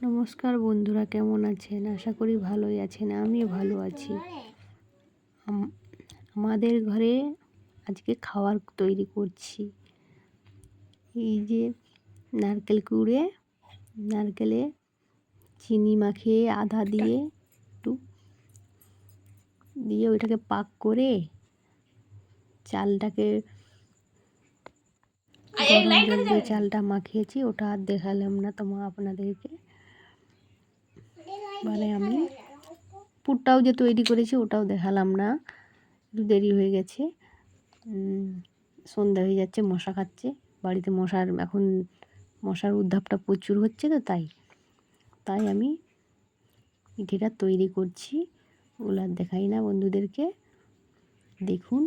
নমস্কার বন্ধুরা, কেমন আছেন? আশা করি ভালোই আছেন। আমিও ভালো আছি। আমাদের ঘরে আজকে খাবার তৈরি করছি। এই যে নারকেল কুড়ে, নারকেলে চিনি মাখিয়ে আদা দিয়ে একটু দিয়ে ওইটাকে পাক করে চালটাকে গরম জল দিয়ে চালটা মাখিয়েছি। ওটা আর দেখালাম না আপনাদেরকে। মানে আমি পুরটাও যে তৈরি করেছি ওটাও দেখালাম না, একটু দেরি হয়ে গেছে। সন্ধ্যা হয়ে যাচ্ছে, মশা খাচ্ছে বাড়িতে। এখন মশার উদ্ধাপটা প্রচুর হচ্ছে, তো তাই আমি পিঠেটা তৈরি করছি। ওগুলো আর দেখাই না বন্ধুদেরকে। দেখুন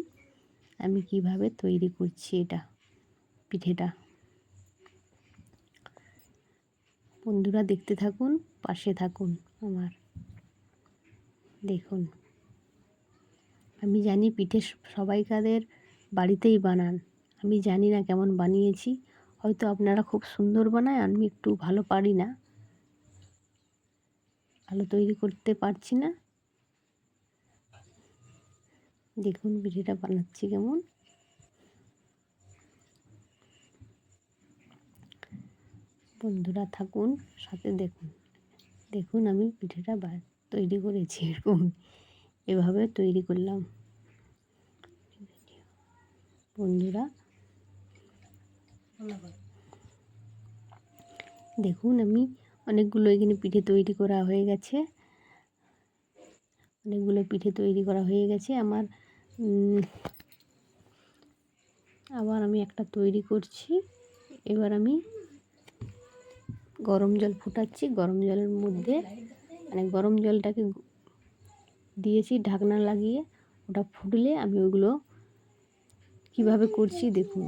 আমি কিভাবে তৈরি করছি পিঠেটা। বন্ধুরা দেখতে থাকুন, পাশে থাকুন আমার। দেখুন, আমি জানি পিঠে সবাইকাদের বাড়িতেই বানান। আমি জানি না কেমন বানিয়েছি, হয়তো আপনারা খুব সুন্দর বানায়, আমি একটু ভালো পারি না, ভালো তৈরি করতে পারছি না। দেখুন পিঠেটা বানাচ্ছি কেমন। বন্ধুরা থাকুন সাথে, দেখুন আমি পিঠেটা তৈরি করেছি। এভাবে তৈরি করলাম বন্ধুরা। দেখুন আমি অনেকগুলো এখানে পিঠে তৈরি করা হয়ে গেছে। আমার আবার আমি একটা তৈরি করছি। এবার আমি গরম জল ফুটাচ্ছি। গরম জলের মধ্যে গরম জলটাকে দিয়েছি ঢাকনা লাগিয়ে। ওটা ফুটলে আমি ওইগুলো কিভাবে করছি দেখুন।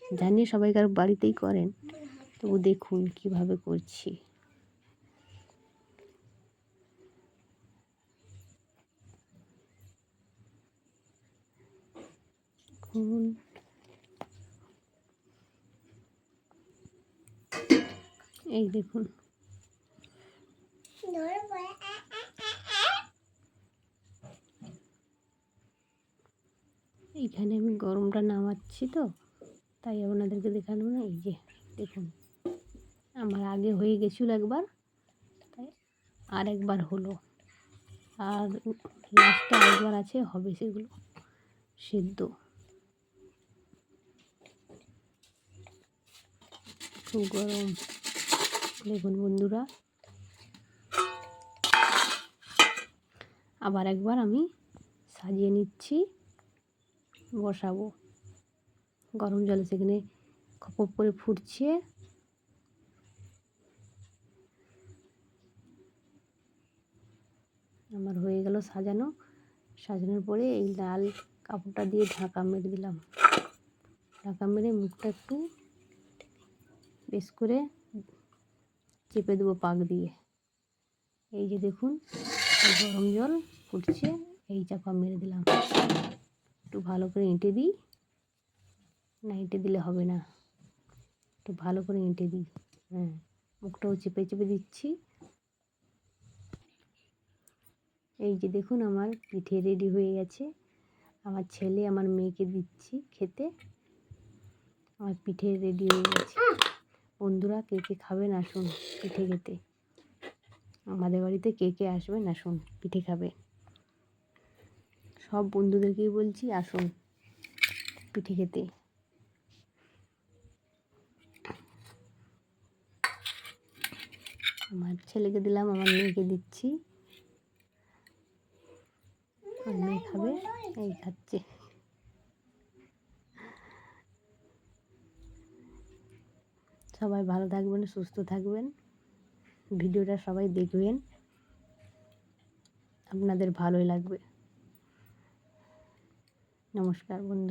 জানি সবাইকার বাড়িতেই করেন, তবু দেখুন কিভাবে করছি। এই দেখুন, এইখানে আমি গরমটা নামাচ্ছি, তো তাই আপনাদেরকে দেখানো না। এই যে দেখুন, আমার আগে হয়ে গেছিলো একবার, তাই আর একবার হলো, আর লাস্টে আরেকবার আছে, হবে সেগুলো সেদ্ধ। খুব গরম। দেখুন বন্ধুরা, আবার একবার আমি সাজিয়ে নিচ্ছি, বসাবো গরম জলে। সেখানে খপ করে ফুটছে। আমার হয়ে গেল সাজানোর পরে এই লাল কাপড়টা দিয়ে ঢাকা মেরে দিলাম। ঢাকা মেরে মুখটা একটু বেশ করে চেপে দেবো পাক দিয়ে। এই যে দেখুন, গরম জল ফুটছে, এই চাপা মেরে দিলাম। একটু ভালো করে এঁটে দিই, না এঁটে দিলে হবে না, একটু ভালো করে এঁটে দিই। মুখটাও চেপে চেপে দিচ্ছি। এই যে দেখুন, আমার পিঠে রেডি হয়ে গেছে। আমার ছেলে আমার মেয়েকে দিচ্ছি খেতে। আমার পিঠে রেডি হয়ে গেছে। বন্ধুরা কে কে খাবেন আসুন পিঠে খেতে। আমাদের বাড়িতে কে কে আসবেন আসুন পিঠে খাবে। সব বন্ধুদেরকেই বলছি আসুন পিঠে খেতে। আমার ছেলেকে দিলাম, আমার মেয়েকে দিচ্ছি। আর মেয়ে খাবে, এই খাচ্ছে। সবাই ভালো থাকবেন, সুস্থ থাকবেন। ভিডিওটা সবাই দেখবেন, আপনাদের ভালোই লাগবে। নমস্কার বন্ধু।